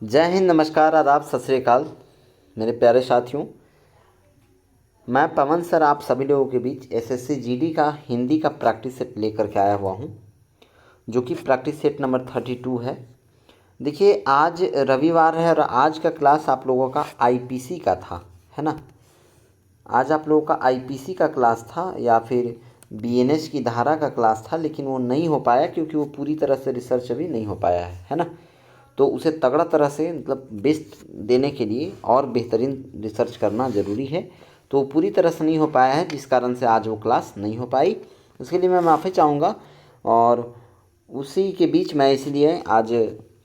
जय हिंद, नमस्कार, आदाब, सत श्री अकाल मेरे प्यारे साथियों। मैं पवन सर आप सभी लोगों के बीच एसएससी जीडी का हिंदी का प्रैक्टिस सेट लेकर के आया हुआ हूं, जो कि प्रैक्टिस सेट नंबर 32 है। देखिए, आज रविवार है और आज का क्लास आप लोगों का आईपीसी का था, है ना। आज आप लोगों का आईपीसी का क्लास था या फिर बीएनएस की धारा का क्लास था, लेकिन वो नहीं हो पाया क्योंकि वो पूरी तरह से रिसर्च अभी नहीं हो पाया है ना। तो उसे तगड़ा तरह से मतलब बेस्ट देने के लिए और बेहतरीन रिसर्च करना ज़रूरी है। तो वो पूरी तरह से नहीं हो पाया है, जिस कारण से आज वो क्लास नहीं हो पाई। उसके लिए मैं माफ़ी चाहूँगा। और उसी के बीच मैं इसलिए आज,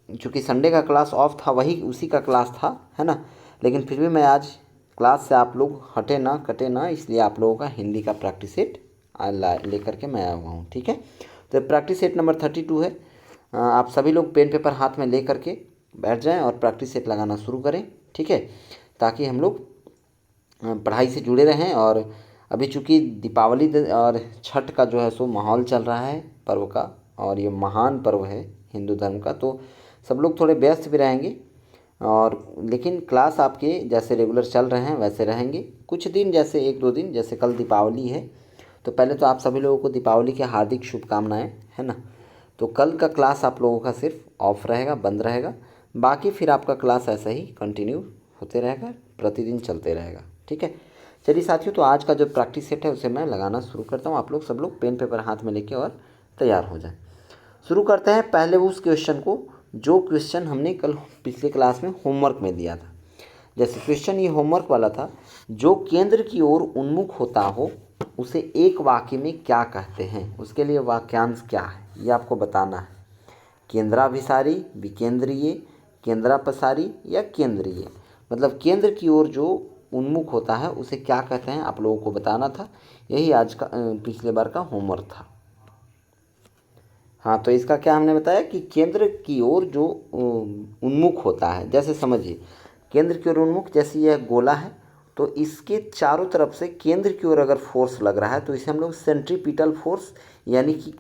चूँकि संडे का क्लास ऑफ था, वही उसी का क्लास था, है ना। लेकिन फिर भी मैं आज क्लास से आप लोग हटे ना कटे ना, इसलिए आप लोगों का हिंदी का प्रैक्टिस सेट लेकर के मैं आया हुआ हूँ, ठीक है। तो प्रैक्टिस सेट नंबर 32 है। आप सभी लोग पेन पेपर हाथ में ले करके बैठ जाएं और प्रैक्टिस सेट लगाना शुरू करें, ठीक है, ताकि हम लोग पढ़ाई से जुड़े रहें। और अभी चूँकि दीपावली और छठ का जो है सो माहौल चल रहा है पर्व का, और ये महान पर्व है हिंदू धर्म का, तो सब लोग थोड़े व्यस्त भी रहेंगे। और लेकिन क्लास आपके जैसे रेगुलर चल रहे हैं वैसे रहेंगे। कुछ दिन जैसे 1-2 दिन, जैसे कल दीपावली है, तो पहले तो आप सभी लोगों को दीपावली की हार्दिक शुभकामनाएं, है ना। तो कल का क्लास आप लोगों का सिर्फ ऑफ रहेगा, बंद रहेगा। बाकी फिर आपका क्लास ऐसा ही कंटिन्यू होते रहेगा, प्रतिदिन चलते रहेगा, ठीक है। चलिए साथियों, तो आज का जो प्रैक्टिस सेट है उसे मैं लगाना शुरू करता हूँ। आप लोग सब लोग पेन पेपर हाथ में लेके और तैयार हो जाएं। शुरू करते हैं पहले उस क्वेश्चन को जो क्वेश्चन हमने कल पिछले क्लास में होमवर्क में दिया था। जैसे क्वेश्चन ये होमवर्क वाला था, जो केंद्र की ओर उन्मुख होता हो उसे एक वाक्य में क्या कहते हैं। उसके लिए वाक्यांश क्या है ये आपको बताना है। केंद्राभिसारी, विकेंद्रीय, केंद्रापसारी या केंद्रीय, मतलब केंद्र की ओर जो उन्मुख होता है उसे क्या कहते हैं, आप लोगों को बताना था। यही आज का पिछले बार का होमवर्क था। हाँ, तो इसका क्या हमने बताया कि केंद्र की ओर जो उन्मुख होता है, जैसे समझिए केंद्र की ओर उन्मुख, जैसे यह गोला है तो इसके चारों तरफ से केंद्र की ओर अगर फोर्स लग रहा है तो इसे हम लोग सेंट्रीपिटल फोर्स यानी कि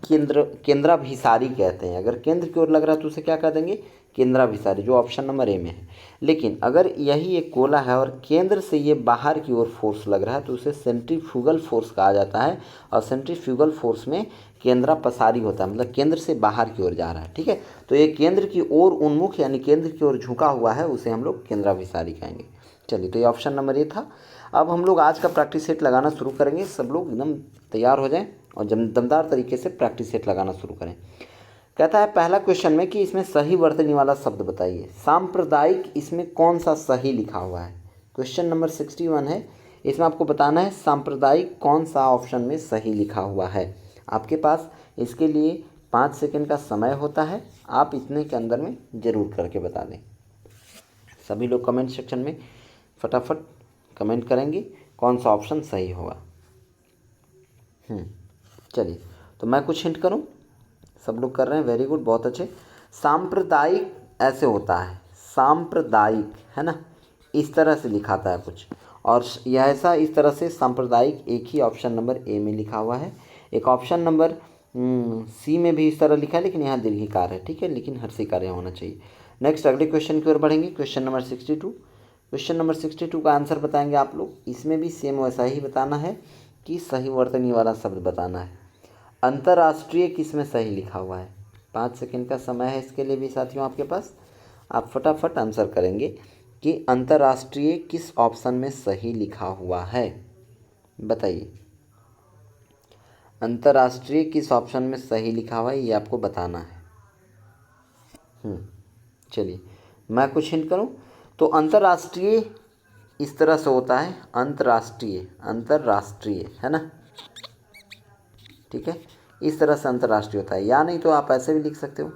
केंद्राभिसारी कहते हैं। अगर केंद्र की ओर लग रहा है तो उसे क्या कह देंगे, केंद्राभिसारी, जो ऑप्शन नंबर ए में है। लेकिन अगर यही एक गोला है और केंद्र से ये बाहर की ओर फोर्स लग रहा है तो उसे सेंट्रीफ्यूगल फोर्स कहा जाता है। और सेंट्रीफ्यूगल फोर्स में केंद्रापसारी होता है, मतलब केंद्र से बाहर की ओर जा रहा है, ठीक है। तो ये केंद्र की ओर उन्मुख यानी केंद्र की ओर झुका हुआ है, उसे हम लोग केंद्राभिसारी कहेंगे। चलिए, तो ये ऑप्शन नंबर ए था। अब हम लोग आज का प्रैक्टिस सेट लगाना शुरू करेंगे। सब लोग एकदम तैयार हो जाएं और दमदार तरीके से प्रैक्टिस सेट लगाना शुरू करें। कहता है पहला क्वेश्चन में कि इसमें सही वर्तनी वाला शब्द बताइए। सांप्रदायिक, इसमें कौन सा सही लिखा हुआ है। क्वेश्चन नंबर 61 है। इसमें आपको बताना है सांप्रदायिक कौन सा ऑप्शन में सही लिखा हुआ है। आपके पास इसके लिए 5 सेकंड का समय होता है। आप इतने के अंदर में ज़रूर करके बता दें। सभी लोग कमेंट सेक्शन में फटाफट कमेंट करेंगे कौन सा ऑप्शन सही होगा। चलिए, तो मैं कुछ हिंट करूं। सब लोग कर रहे हैं, वेरी गुड, बहुत अच्छे। सांप्रदायिक ऐसे होता है, सांप्रदायिक, है ना, इस तरह से लिखाता है कुछ। और यह ऐसा इस तरह से सांप्रदायिक एक ही ऑप्शन नंबर ए में लिखा हुआ है। एक ऑप्शन नंबर सी में भी इस तरह लिखा है, लेकिन यहाँ दीर्घिकार है, ठीक है, लेकिन हर्षिकार यहाँ होना चाहिए। नेक्स्ट अगले क्वेश्चन की ओर बढ़ेंगे। Question number 62। क्वेश्चन नंबर 62 का आंसर बताएंगे आप लोग। इसमें भी सेम वैसा ही बताना है कि सही वर्तनी वाला शब्द बताना है। अंतर्राष्ट्रीय किस में सही लिखा हुआ है। 5 सेकंड का समय है इसके लिए भी साथियों आपके पास। आप फटाफट आंसर करेंगे कि अंतर्राष्ट्रीय किस ऑप्शन में सही लिखा हुआ है। बताइए, अंतर्राष्ट्रीय किस ऑप्शन में सही लिखा हुआ है, ये आपको बताना है। चलिए, मैं कुछ हिंट करूं तो अंतर्राष्ट्रीय इस तरह से होता है, अंतर्राष्ट्रीय, अंतर्राष्ट्रीय, है ना, ठीक है, इस तरह से अंतर्राष्ट्रीय होता है। या नहीं तो आप ऐसे भी लिख सकते हो,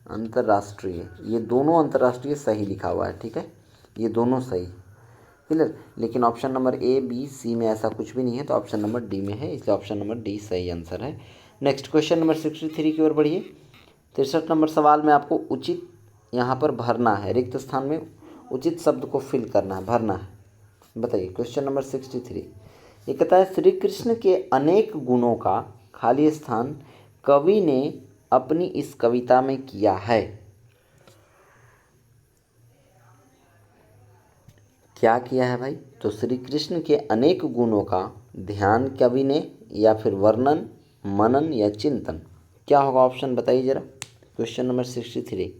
अंतर्राष्ट्रीय। ये दोनों अंतर्राष्ट्रीय सही लिखा हुआ है, ठीक है, ये दोनों सही, क्लियर। लेकिन ऑप्शन नंबर ए, बी, सी में ऐसा कुछ भी नहीं है, तो ऑप्शन नंबर डी में है, इसलिए ऑप्शन नंबर डी सही आंसर है। नेक्स्ट क्वेश्चन नंबर 63 की ओर बढ़िए। 63 नंबर सवाल में आपको उचित यहाँ पर भरना है, रिक्त स्थान में उचित शब्द को फिल करना है, भरना है। बताइए क्वेश्चन नंबर 63। ये कहता है श्री कृष्ण के अनेक गुणों का खाली स्थान कवि ने अपनी इस कविता में किया है। क्या किया है भाई? तो श्री कृष्ण के अनेक गुणों का ध्यान कवि ने, या फिर वर्णन, मनन या चिंतन? क्या होगा ऑप्शन बताइए जरा। Question number 63।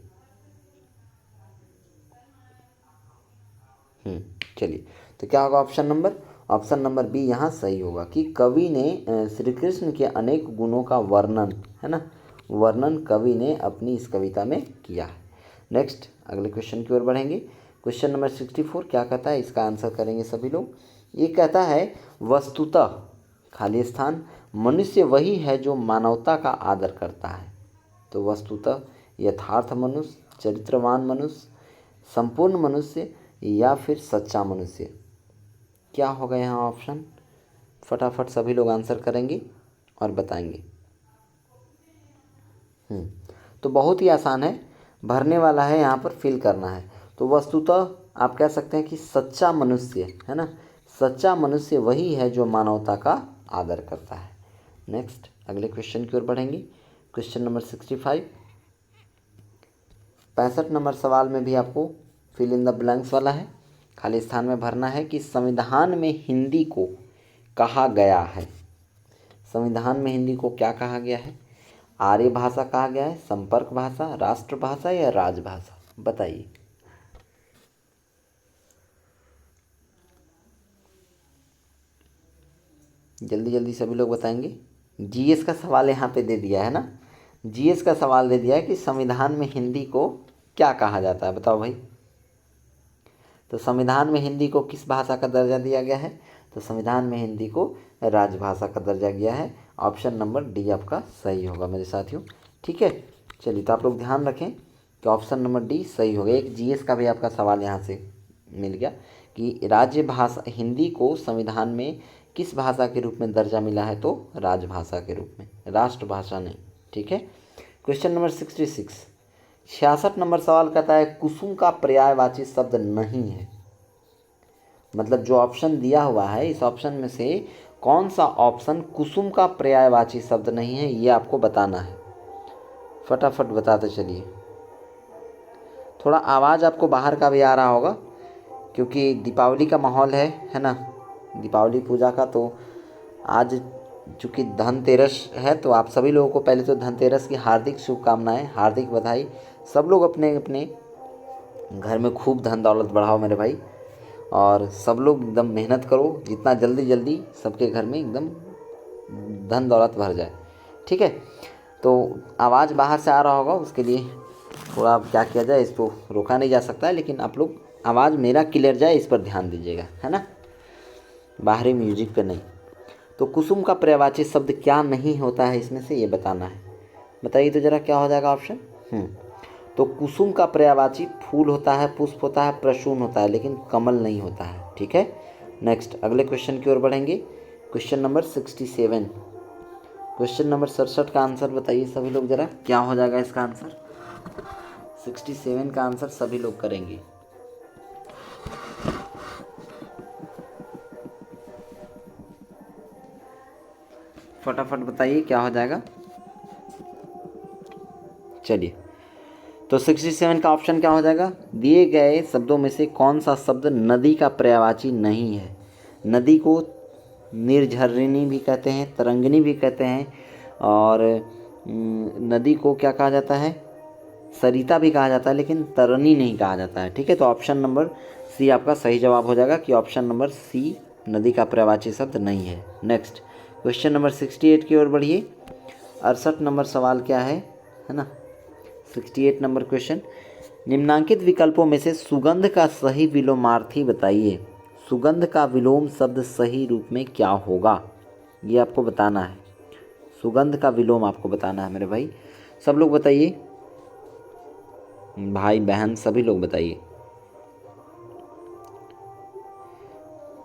चलिए, तो क्या होगा ऑप्शन नंबर बी यहाँ सही होगा कि कवि ने श्री कृष्ण के अनेक गुणों का वर्णन, है ना, वर्णन कवि ने अपनी इस कविता में किया है। नेक्स्ट अगले क्वेश्चन की ओर बढ़ेंगे। क्वेश्चन नंबर 64 क्या कहता है, इसका आंसर करेंगे सभी लोग। ये कहता है वस्तुतः खाली स्थान मनुष्य वही है जो मानवता का आदर करता है। तो वस्तुतः यथार्थ मनुष्य, चरित्रवान मनुष्य, संपूर्ण मनुष्य या फिर सच्चा मनुष्य? क्या होगा यहाँ ऑप्शन? फटाफट सभी लोग आंसर करेंगे और बताएंगे। तो बहुत ही आसान है, भरने वाला है, यहाँ पर फिल करना है। तो वस्तुतः आप कह सकते हैं कि सच्चा मनुष्य, है ना, सच्चा मनुष्य वही है जो मानवता का आदर करता है। नेक्स्ट अगले क्वेश्चन की ओर बढ़ेंगे। Question number 65। 65 नंबर सवाल में भी आपको फिल इन द ब्लैंक्स वाला है, खाली स्थान में भरना है कि संविधान में हिंदी को कहा गया है। संविधान में हिंदी को क्या कहा गया है? आर्य भाषा कहा गया है, संपर्क भाषा, राष्ट्रभाषा या राजभाषा? बताइए। जल्दी जल्दी सभी लोग बताएंगे। जीएस का सवाल यहाँ पे दे दिया है ना, जीएस का सवाल दे दिया है कि संविधान में हिंदी को क्या कहा जाता है, बताओ भाई। तो संविधान में हिंदी को किस भाषा का दर्जा दिया गया है? तो संविधान में हिंदी को राजभाषा का दर्जा दिया है। ऑप्शन नंबर डी आपका सही होगा मेरे साथियों। ठीक है, चलिए, तो आप लोग ध्यान रखें कि ऑप्शन नंबर डी सही होगा। एक जीएस का भी आपका सवाल यहाँ से मिल गया कि राज्य भाषा हिंदी को संविधान में किस भाषा के रूप में दर्जा मिला है? तो राजभाषा के रूप में, राष्ट्रभाषा नहीं। ठीक है, क्वेश्चन नंबर 66। 66 नंबर सवाल कहता है कुसुम का पर्यायवाची शब्द नहीं है। मतलब जो ऑप्शन दिया हुआ है, इस ऑप्शन में से कौन सा ऑप्शन कुसुम का पर्यायवाची शब्द नहीं है, ये आपको बताना है। फटाफट बताते चलिए। थोड़ा आवाज़ आपको बाहर का भी आ रहा होगा क्योंकि दीपावली का माहौल है ना, दीपावली पूजा का। तो आज चूँकि धनतेरस है, तो आप सभी लोगों को पहले तो धनतेरस की हार्दिक शुभकामनाएं, हार्दिक बधाई। सब लोग अपने अपने घर में खूब धन दौलत बढ़ाओ मेरे भाई, और सब लोग एकदम मेहनत करो, जितना जल्दी जल्दी सबके घर में एकदम धन दौलत भर जाए। ठीक है, तो आवाज़ बाहर से आ रहा होगा, उसके लिए थोड़ा क्या किया जाए, इसको रोका नहीं जा सकता है, लेकिन आप लोग आवाज़ मेरा क्लियर जाए इस पर ध्यान दीजिएगा, है ना, बाहरी म्यूजिक पे नहीं। तो कुसुम का पर्यायवाची शब्द क्या नहीं होता है इसमें से, ये बताना है। बताइए तो ज़रा क्या हो जाएगा ऑप्शन। तो कुसुम का पर्यायवाची फूल होता है, पुष्प होता है, प्रसून होता है, लेकिन कमल नहीं होता है। ठीक है, नेक्स्ट अगले क्वेश्चन की ओर बढ़ेंगे। Question number 67। क्वेश्चन नंबर 67 का आंसर बताइए सभी लोग ज़रा, क्या हो जाएगा इसका आंसर। 67 का आंसर सभी लोग करेंगे। फटाफट बताइए क्या हो जाएगा। चलिए, तो 67 का ऑप्शन क्या हो जाएगा? दिए गए शब्दों में से कौन सा शब्द नदी का पर्यायवाची नहीं है? नदी को निर्झरिणी भी कहते हैं, तरंगिणी भी कहते हैं, और नदी को क्या कहा जाता है? सरिता भी कहा जाता है, लेकिन तरनी नहीं कहा जाता है। ठीक है, तो ऑप्शन नंबर सी आपका सही जवाब हो जाएगा कि ऑप्शन नंबर सी नदी का पर्यायवाची शब्द नहीं है। नेक्स्ट क्वेश्चन नंबर 68 की ओर बढ़िए। 68 नंबर सवाल क्या है ना, 68 नंबर क्वेश्चन, निम्नांकित विकल्पों में से सुगंध का सही विलोमार्थी बताइए। सुगंध का विलोम शब्द सही रूप में क्या होगा, ये आपको बताना है। सुगंध का विलोम आपको बताना है मेरे भाई। सब लोग बताइए, भाई बहन सभी लोग बताइए।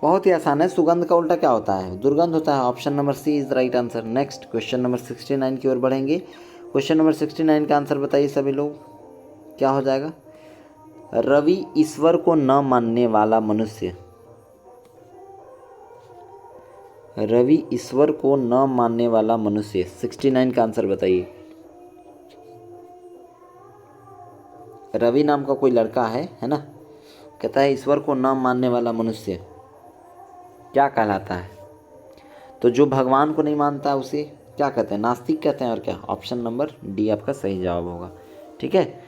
बहुत ही आसान है, सुगंध का उल्टा क्या होता है? दुर्गंध होता है। Option number C is the right answer. Next question number 69 की ओर बढ़ेंगे। क्वेश्चन नंबर 69 का आंसर बताइए सभी लोग, क्या हो जाएगा? रवि ईश्वर को न मानने वाला मनुष्य। रवि ईश्वर को न मानने वाला मनुष्य, 69 का आंसर बताइए। रवि नाम का कोई लड़का है ना, कहता है ईश्वर को न मानने वाला मनुष्य क्या कहलाता है? तो जो भगवान को नहीं मानता उसे क्या कहते हैं? नास्तिक कहते हैं। और क्या? ऑप्शन नंबर डी आपका सही जवाब होगा। ठीक है,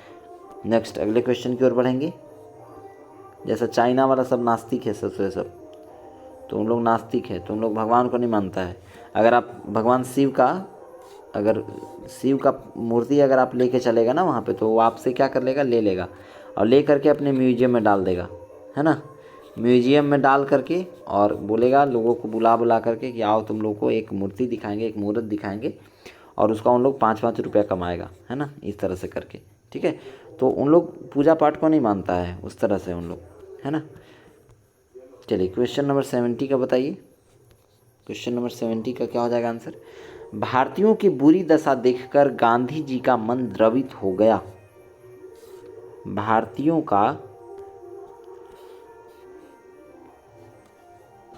नेक्स्ट अगले क्वेश्चन की ओर बढ़ेंगे। जैसा चाइना वाला सब नास्तिक है सब, तो उन लोग नास्तिक है, तो उन लोग भगवान को नहीं मानता है। अगर आप भगवान शिव का मूर्ति अगर आप लेके चलेगा ना वहाँ पे, तो वो आपसे क्या कर लेगा? ले लेगा और ले करके अपने म्यूजियम में डाल देगा, है ना। म्यूजियम में डाल करके और बोलेगा लोगों को बुला करके कि आओ तुम लोग को एक मूर्ति दिखाएंगे, एक मूर्त दिखाएंगे, और उसका उन लोग 5-5 रुपया कमाएगा, है ना, इस तरह से करके। ठीक है, तो उन लोग पूजा पाठ को नहीं मानता है उस तरह से उन लोग, है ना। चलिए क्वेश्चन नंबर 70 का बताइए। क्वेश्चन नंबर 70 का क्या हो जाएगा आंसर? भारतीयों की बुरी दशा देखकर गांधी जी का मन द्रवित हो गया। भारतीयों का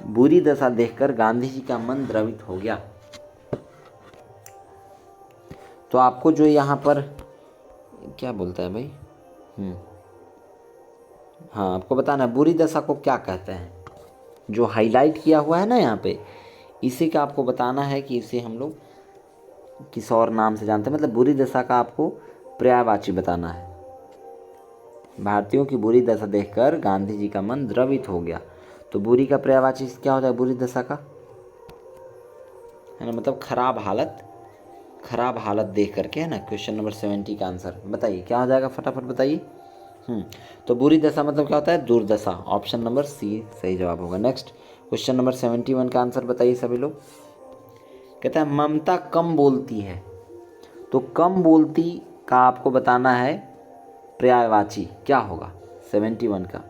बुरी दशा देखकर गांधी जी का मन द्रवित हो गया। तो आपको जो यहाँ पर क्या बोलता है भाई? हाँ, आपको बताना है बुरी दशा को क्या कहते हैं। जो हाईलाइट किया हुआ है ना यहाँ पे, इसी का आपको बताना है कि इसे हम लोग किस और नाम से जानते हैं। मतलब बुरी दशा का आपको पर्यायवाची बताना है। भारतीयों की बुरी दशा देखकर गांधी जी का मन द्रवित हो गया। तो बुरी का पर्यायवाची क्या होता है? बुरी दशा का, है ना, मतलब खराब हालत देख करके, है ना। क्वेश्चन नंबर 70 का आंसर बताइए क्या हो जाएगा, फटाफट बताइए। तो बुरी दशा मतलब क्या होता है? दुर्दशा। ऑप्शन नंबर सी सही जवाब होगा। नेक्स्ट क्वेश्चन नंबर 71 का आंसर बताइए सभी लोग। कहता है ममता कम बोलती है। तो कम बोलती का आपको बताना है पर्यायवाची क्या होगा 71 का।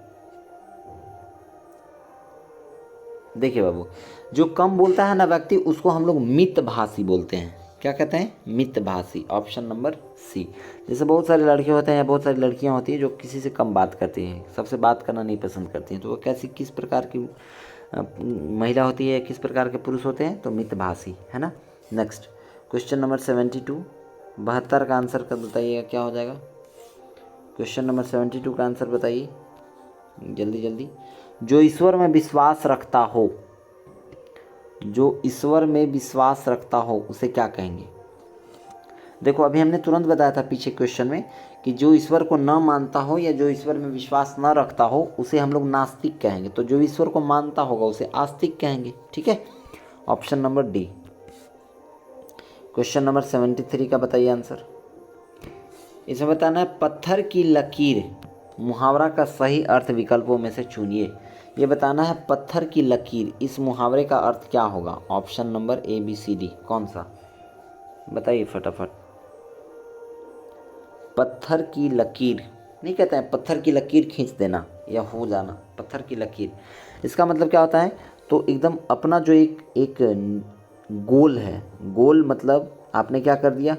देखिए बाबू, जो कम बोलता है ना व्यक्ति, उसको हम लोग मितभाषी बोलते हैं। क्या कहते हैं? मितभाषी। Option number C. जैसे बहुत सारे लड़के होते हैं या बहुत सारी लड़कियां होती हैं जो किसी से कम बात करती हैं, सबसे बात करना नहीं पसंद करती हैं, तो वो किस प्रकार की महिला होती है, किस प्रकार के पुरुष होते हैं? तो मितभाषी, है ना। नेक्स्ट क्वेश्चन नंबर 72, 72 का आंसर कर बताइएगा क्या हो जाएगा। क्वेश्चन नंबर 72 का आंसर बताइए जल्दी जल्दी। जो ईश्वर में विश्वास रखता हो, जो ईश्वर में विश्वास रखता हो उसे क्या कहेंगे? देखो अभी हमने तुरंत बताया था पीछे क्वेश्चन में कि जो ईश्वर को न मानता हो या जो ईश्वर में विश्वास न रखता हो उसे हम लोग नास्तिक कहेंगे। तो जो ईश्वर को मानता होगा उसे आस्तिक कहेंगे। ठीक है, option number D. Question number 73 का बताइए आंसर। इसमें बताना है पत्थर की लकीर मुहावरा का सही अर्थ विकल्पों में से चुनिए। ये बताना है पत्थर की लकीर, इस मुहावरे का अर्थ क्या होगा? Option number A B C D, कौन सा बताइए फटाफट। पत्थर की लकीर नहीं कहते हैं, पत्थर की लकीर खींच देना या हो जाना, पत्थर की लकीर। इसका मतलब क्या होता है? तो एकदम अपना जो एक गोल है, गोल मतलब आपने क्या कर दिया,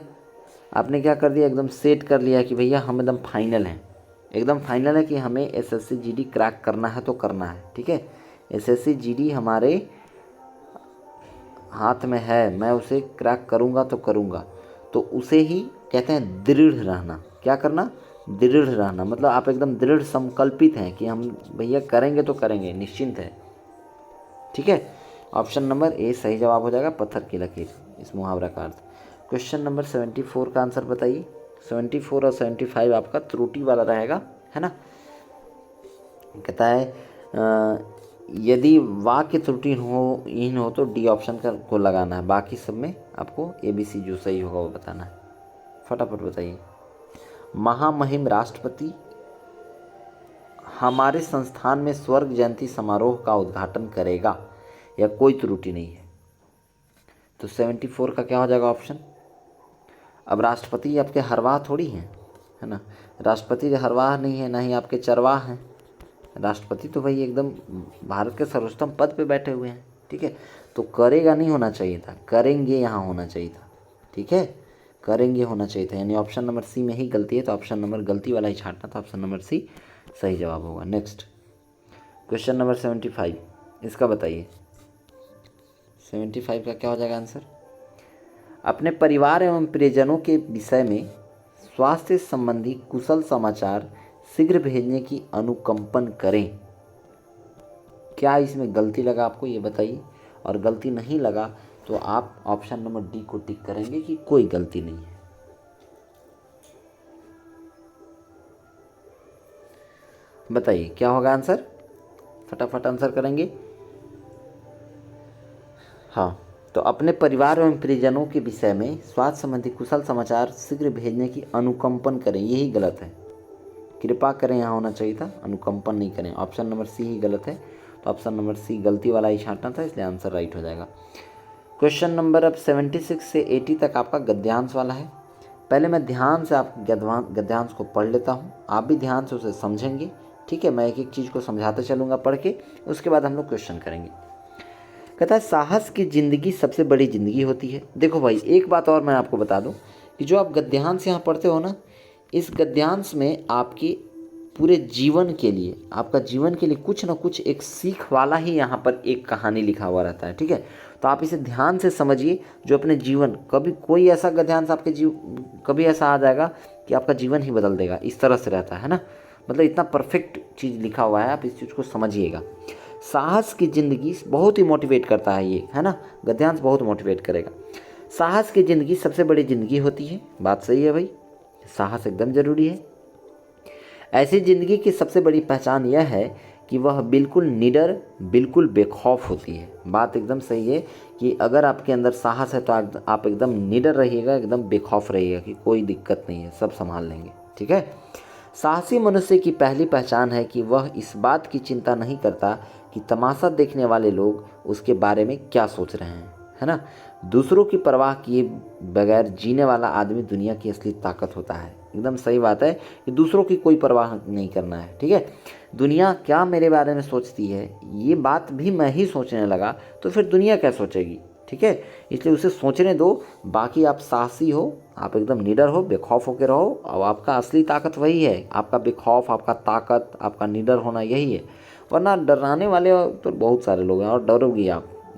एकदम सेट कर लिया कि भैया हम एकदम फाइनल हैं, एकदम फाइनल है कि हमें एसएससी जीडी क्रैक करना है तो करना है। ठीक है, एसएससी जीडी हमारे हाथ में है, मैं उसे क्रैक करूँगा तो करूँगा। तो उसे ही कहते हैं दृढ़ रहना। क्या करना? दृढ़ रहना। मतलब आप एकदम दृढ़ संकल्पित हैं कि हम भैया करेंगे तो करेंगे, निश्चिंत है। ठीक है, ऑप्शन नंबर ए सही जवाब हो जाएगा, पत्थर की लकीर इस मुहावरा का अर्थ। क्वेश्चन नंबर 74 का आंसर बताइए। 74 और 75 आपका त्रुटि वाला रहेगा, है ना। कहता है यदि वाक्य त्रुटिहीन हो तो डी ऑप्शन को लगाना है, बाकी सब में आपको ए बी सी जो सही होगा वो बताना है। फटाफट बताइए। महामहिम राष्ट्रपति हमारे संस्थान में स्वर्ग जयंती समारोह का उद्घाटन करेगा, या कोई त्रुटि नहीं है। तो 74 का क्या हो जाएगा ऑप्शन? अब राष्ट्रपति आपके हरवाह थोड़ी हैं, है ना। राष्ट्रपति हरवाह नहीं है, ना ही आपके चरवाह हैं। राष्ट्रपति तो भाई एकदम भारत के सर्वोच्चतम पद पे बैठे हुए हैं। ठीक है, तो करेगा नहीं होना चाहिए था, करेंगे यहाँ होना चाहिए था। ठीक है, करेंगे होना चाहिए था, यानी ऑप्शन नंबर सी में ही गलती है, तो ऑप्शन नंबर गलती वाला ही छांटना था। ऑप्शन नंबर सी सही जवाब होगा। नेक्स्ट क्वेश्चन नंबर 75, इसका बताइए 75 का क्या हो जाएगा आंसर। अपने परिवार एवं प्रियजनों के विषय में स्वास्थ्य संबंधी कुशल समाचार शीघ्र भेजने की अनुकंपन करें। क्या इसमें गलती लगा आपको ये बताइए, और गलती नहीं लगा तो आप ऑप्शन नंबर डी को टिक करेंगे कि कोई गलती नहीं है। बताइए क्या होगा आंसर, फटाफट आंसर करेंगे। हाँ, तो अपने परिवार एवं परिजनों के विषय में स्वास्थ्य संबंधी कुशल समाचार शीघ्र भेजने की अनुकंपन करें, यही गलत है। कृपा करें यहाँ होना चाहिए था, अनुकंपन नहीं करें। ऑप्शन नंबर सी ही गलत है, तो ऑप्शन नंबर सी गलती वाला ही छांटना था, इसलिए आंसर राइट हो जाएगा। क्वेश्चन नंबर अब 76 से 80 तक आपका गद्यांश वाला है। पहले मैं ध्यान से आप गद्यांश को पढ़ लेता हूँ, आप भी ध्यान से उसे समझेंगे, ठीक है। मैं एक एक चीज़ को समझाते चलूँगा पढ़ के, उसके बाद हम लोग क्वेश्चन करेंगे। कहता है साहस की ज़िंदगी सबसे बड़ी ज़िंदगी होती है। देखो भाई, एक बात और मैं आपको बता दूं कि जो आप गद्यांश यहाँ पढ़ते हो ना, इस गद्यांश में आपके पूरे जीवन के लिए, आपका जीवन के लिए कुछ ना कुछ एक सीख वाला ही यहाँ पर एक कहानी लिखा हुआ रहता है, ठीक है। तो आप इसे ध्यान से समझिए, जो अपने जीवन, कभी कोई ऐसा गद्यांश आपके कभी ऐसा आ जाएगा कि आपका जीवन ही बदल देगा, इस तरह से रहता है ना। मतलब इतना परफेक्ट चीज़ लिखा हुआ है, आप इस चीज़ को समझिएगा। साहस की ज़िंदगी बहुत ही मोटिवेट करता है ये, है ना, गद्यांश बहुत मोटिवेट करेगा। साहस की ज़िंदगी सबसे बड़ी ज़िंदगी होती है, बात सही है भाई, साहस एकदम ज़रूरी है। ऐसी ज़िंदगी की सबसे बड़ी पहचान यह है कि वह बिल्कुल निडर, बिल्कुल बेखौफ होती है। बात एकदम सही है कि अगर आपके अंदर साहस है तो आप एकदम निडर रहिएगा, एकदम बेखौफ रहिएगा कि कोई दिक्कत नहीं है, सब संभाल लेंगे, ठीक है। साहसी मनुष्य की पहली पहचान है कि वह इस बात की चिंता नहीं करता कि तमाशा देखने वाले लोग उसके बारे में क्या सोच रहे हैं, है ना। दूसरों की परवाह किए बगैर जीने वाला आदमी दुनिया की असली ताकत होता है। एकदम सही बात है कि दूसरों की कोई परवाह नहीं करना है, ठीक है। दुनिया क्या मेरे बारे में सोचती है, ये बात भी मैं ही सोचने लगा तो फिर दुनिया क्या सोचेगी, ठीक है। इसलिए उसे सोचने दो। बाकी आप साहसी हो, आप एकदम निडर हो, बेखौफ होकर रहो, और आपका असली ताकत वही है। आपका बेखौफ, आपका ताकत, आपका निडर होना यही है। वरना डराने वाले तो बहुत सारे लोग हैं, और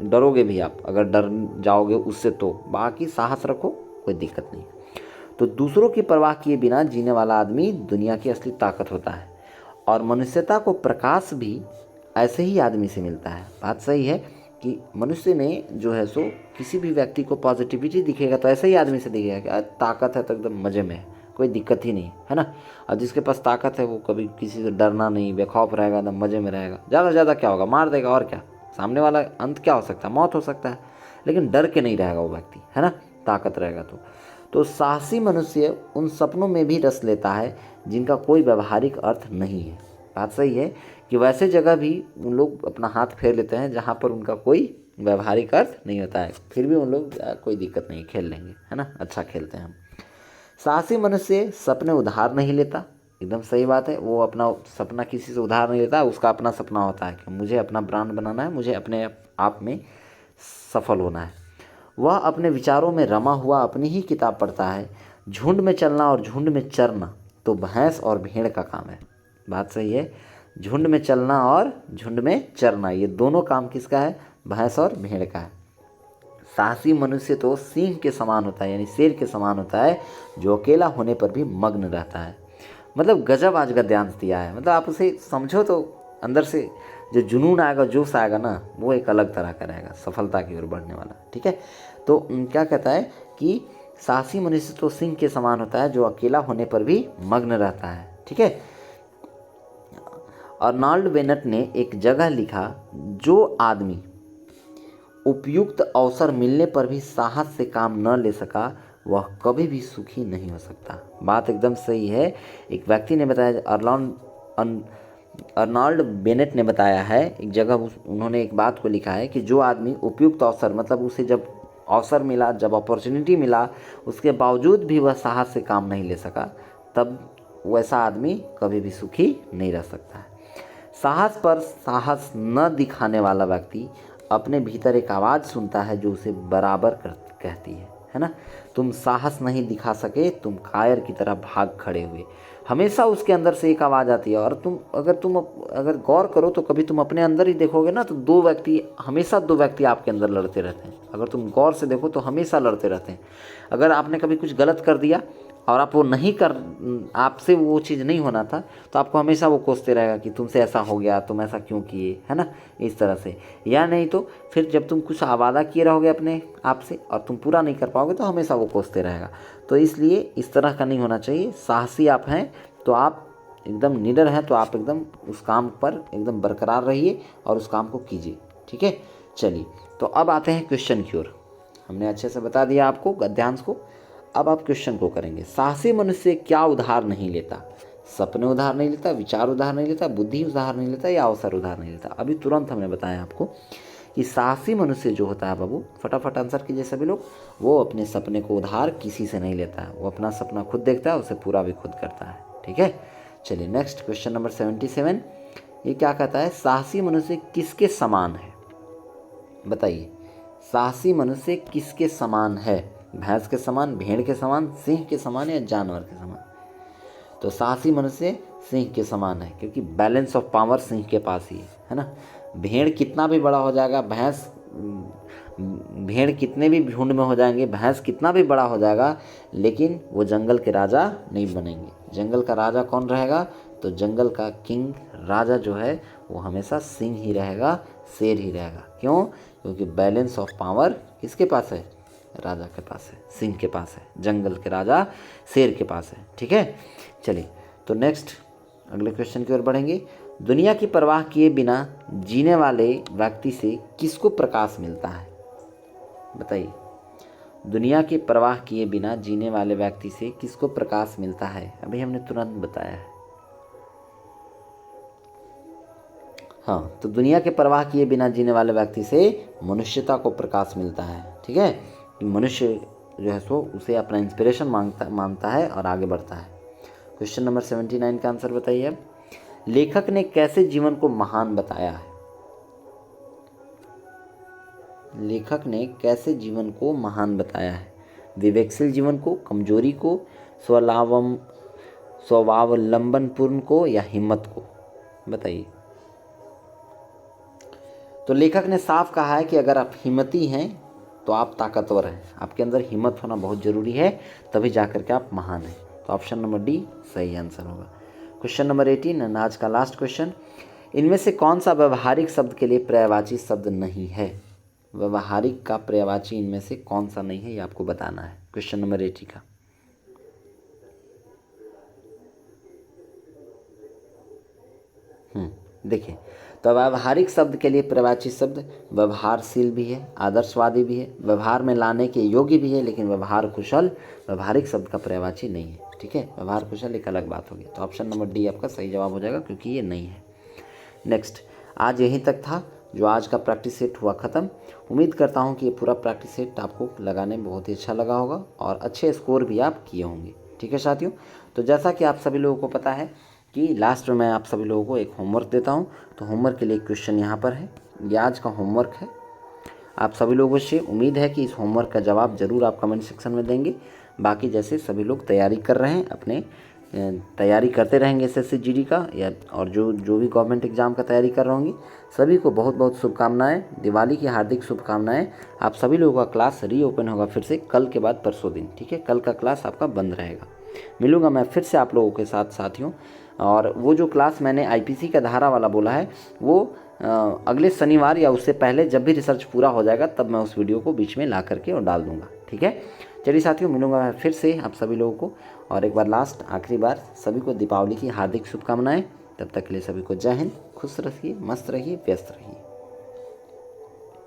डरोगे भी आप अगर डर जाओगे उससे, तो बाकी साहस रखो, कोई दिक्कत नहीं। तो दूसरों की परवाह किए बिना जीने वाला आदमी दुनिया की असली ताकत होता है, और मनुष्यता को प्रकाश भी ऐसे ही आदमी से मिलता है। बात सही है कि मनुष्य में जो है सो किसी भी व्यक्ति को पॉजिटिविटी दिखेगा तो ऐसे ही आदमी से दिखेगा कि ताकत है तो एकदम मज़े में है, कोई दिक्कत ही नहीं, है ना। और जिसके पास ताकत है वो कभी किसी से डरना नहीं, बेखौफ रहेगा, एकदम मज़े में रहेगा। ज़्यादा से ज़्यादा क्या होगा, मार देगा, और क्या, सामने वाला अंत क्या हो सकता है, मौत हो सकता है, लेकिन डर के नहीं रहेगा वो व्यक्ति, है ना, ताकत रहेगा तो साहसी मनुष्य उन सपनों में भी रस लेता है जिनका कोई व्यवहारिक अर्थ नहीं है। बात सही है कि वैसे जगह भी उन लोग अपना हाथ फेर लेते हैं जहाँ पर उनका कोई व्यवहारिक अर्थ नहीं होता है, फिर भी उन लोग कोई दिक्कत नहीं, खेल लेंगे, है ना, अच्छा खेलते हैं हम। साहसी मनुष्य सपने उधार नहीं लेता, एकदम सही बात है। वो अपना सपना किसी से उधार नहीं लेता, उसका अपना सपना होता है कि मुझे अपना ब्रांड बनाना है, मुझे अपने आप में सफल होना है। वह अपने विचारों में रमा हुआ अपनी ही किताब पढ़ता है। झुंड में चलना और झुंड में चरना तो भैंस और भेड़ का काम है। बात सही है, झुंड में चलना और झुंड में चरना, ये दोनों काम किसका है, भैंस और भेड़ का है। साहसी मनुष्य तो सिंह के समान होता है, यानी शेर के समान होता है, जो अकेला होने पर भी मग्न रहता है। मतलब गजब आज गद्यांश दिया है, मतलब आप उसे समझो तो अंदर से जो जुनून आएगा, जोश आएगा ना, वो एक अलग तरह का रहेगा, सफलता की ओर बढ़ने वाला, ठीक है। तो क्या कहता है कि साहसी मनुष्य तो सिंह के समान होता है, जो अकेला होने पर भी मग्न रहता है, ठीक है। अर्नॉल्ड बेनेट ने एक जगह लिखा, जो आदमी उपयुक्त अवसर मिलने पर भी साहस से काम न ले सका वह कभी भी सुखी नहीं हो सकता। बात एकदम सही है। एक व्यक्ति ने बताया, अर्नॉल्ड बेनेट ने बताया है, एक जगह उन्होंने एक बात को लिखा है कि जो आदमी उपयुक्त अवसर, मतलब उसे जब अवसर मिला, जब अपॉर्चुनिटी मिला, उसके बावजूद भी वह साहस से काम नहीं ले सका, तब वैसा आदमी कभी भी सुखी नहीं रह सकता है। साहस पर साहस न दिखाने वाला व्यक्ति अपने भीतर एक आवाज़ सुनता है जो उसे बराबर कहती है ना। तुम साहस नहीं दिखा सके, तुम कायर की तरह भाग खड़े हुए। हमेशा उसके अंदर से एक आवाज़ आती है, और तुम अगर गौर करो तो कभी तुम अपने अंदर ही देखोगे ना, तो हमेशा दो व्यक्ति आपके अंदर लड़ते रहते हैं। अगर तुम गौर से देखो तो हमेशा लड़ते रहते हैं। अगर आपने कभी कुछ गलत कर दिया और आप वो नहीं कर, आपसे वो चीज़ नहीं होना था, तो आपको हमेशा वो कोसते रहेगा कि तुमसे ऐसा हो गया, तुम ऐसा क्यों किए, है ना, इस तरह से। या नहीं तो फिर जब तुम कुछ वादा किए रहोगे अपने आप से और तुम पूरा नहीं कर पाओगे तो हमेशा वो कोसते रहेगा। तो इसलिए इस तरह का नहीं होना चाहिए। साहसी आप हैं तो आप एकदम निडर हैं, तो आप एकदम उस काम पर एकदम बरकरार रहिए और उस काम को कीजिए। ठीक है, चलिए तो अब आते हैं क्वेश्चन की ओर। हमने अच्छे से बता दिया आपको गद्यांश को, अब आप क्वेश्चन को करेंगे। साहसी मनुष्य क्या उधार नहीं लेता? सपने उधार नहीं लेता, विचार उधार नहीं लेता, बुद्धि उधार नहीं लेता, या अवसर उधार नहीं लेता? अभी तुरंत हमने बताया आपको कि साहसी मनुष्य जो होता है बाबू, फटाफट आंसर कीजिए सभी लोग, वो अपने सपने को उधार किसी से नहीं लेता है। वो अपना सपना खुद देखता है, उसे पूरा भी खुद करता है। ठीक है, चलिए नेक्स्ट क्वेश्चन नंबर 77। ये क्या कहता है? साहसी मनुष्य किसके समान है? बताइए, साहसी मनुष्य किसके समान है? भैंस के समान, भेड़ के समान, सिंह के समान, या जानवर के समान? तो साहसी मनुष्य सिंह के समान है, क्योंकि बैलेंस ऑफ पावर सिंह के पास ही है ना। भेड़ कितना भी बड़ा हो जाएगा, भेड़ कितने भी झुंड में हो जाएंगे, भैंस कितना भी बड़ा हो जाएगा, लेकिन वो जंगल के राजा नहीं बनेंगे। जंगल का राजा कौन रहेगा? तो जंगल का किंग, राजा जो है वो हमेशा सिंह ही रहेगा, शेर ही रहेगा। क्यों? क्योंकि बैलेंस ऑफ पावर किसके पास है? राजा के पास है, सिंह के पास है, जंगल के राजा शेर के पास है। ठीक है, चलिए तो नेक्स्ट अगले क्वेश्चन की ओर बढ़ेंगे। दुनिया की परवाह किए बिना जीने वाले व्यक्ति से किसको प्रकाश मिलता है? बताइए, दुनिया की परवाह किए बिना जीने वाले व्यक्ति से किसको प्रकाश मिलता है? अभी हमने तुरंत बताया है। हाँ, तो दुनिया के परवाह किए बिना जीने वाले व्यक्ति से मनुष्यता को प्रकाश मिलता है। ठीक है, कि मनुष्य जो है सो उसे अपना इंस्पिरेशन मानता है और आगे बढ़ता है। क्वेश्चन नंबर 79 का आंसर बताइए अब। लेखक ने कैसे जीवन को महान बताया है? लेखक ने कैसे जीवन को महान बताया है? विवेकशील जीवन को, कमजोरी को, स्वावलंबनपूर्ण को, या हिम्मत को? बताइए। तो लेखक ने साफ कहा है कि अगर आप हिम्मती हैं तो आप ताकतवर हैं। आपके अंदर हिम्मत होना बहुत ज़रूरी है, तभी जाकर के आप महान हैं। तो ऑप्शन नंबर डी सही आंसर होगा। क्वेश्चन नंबर 18 आज का लास्ट क्वेश्चन। इनमें से कौन सा व्यवहारिक शब्द के लिए पर्यायवाची शब्द नहीं है? व्यवहारिक का पर्यायवाची इनमें से कौन सा नहीं है, ये आपको बताना है। क्वेश्चन नंबर 80 का। देखिए, तो व्यवहारिक शब्द के लिए पर्यायवाची शब्द व्यवहारशील भी है, आदर्शवादी भी है, व्यवहार में लाने के योग्य भी है, लेकिन व्यवहार कुशल व्यवहारिक शब्द का पर्यायवाची नहीं है। ठीक है, व्यवहार कुशल एक अलग बात होगी। तो ऑप्शन नंबर डी आपका सही जवाब हो जाएगा, क्योंकि ये नहीं है। नेक्स्ट, आज यहीं तक था जो आज का प्रैक्टिस सेट हुआ ख़त्म। उम्मीद करता हूँ कि ये पूरा प्रैक्टिस सेट आपको लगाने में बहुत ही अच्छा लगा होगा और अच्छे स्कोर भी आप किए होंगे। ठीक है साथियों, तो जैसा कि आप सभी लोगों को पता है कि लास्ट में मैं आप सभी लोगों को एक होमवर्क देता हूं, तो होमवर्क के लिए एक क्वेश्चन यहाँ पर है। ये आज का होमवर्क है। आप सभी लोगों से उम्मीद है कि इस होमवर्क का जवाब ज़रूर आप कमेंट सेक्शन में देंगे। बाकी जैसे सभी लोग तैयारी कर रहे हैं, अपने तैयारी करते रहेंगे एसएससी जीडी का, या और जो भी गवर्नमेंट एग्ज़ाम का तैयारी कर रहे होंगे, सभी को बहुत बहुत शुभकामनाएँ। दिवाली की हार्दिक शुभकामनाएँ। आप सभी लोगों का क्लास रीओपन होगा फिर से कल के बाद परसों दिन। ठीक है, कल का क्लास आपका बंद रहेगा। मिलूँगा मैं फिर से आप लोगों के साथ साथियों। और वो जो क्लास मैंने आईपीसी का धारा वाला बोला है, वो अगले शनिवार या उससे पहले जब भी रिसर्च पूरा हो जाएगा तब मैं उस वीडियो को बीच में ला करके और डाल दूंगा। ठीक है, चलिए साथियों, मिलूंगा मैं फिर से आप सभी लोगों को। और एक बार लास्ट आखिरी बार सभी को दीपावली की हार्दिक शुभकामनाएं। तब तक के लिए सभी को जय हिंद, खुश रहिए, मस्त रहिए, व्यस्त रहिए।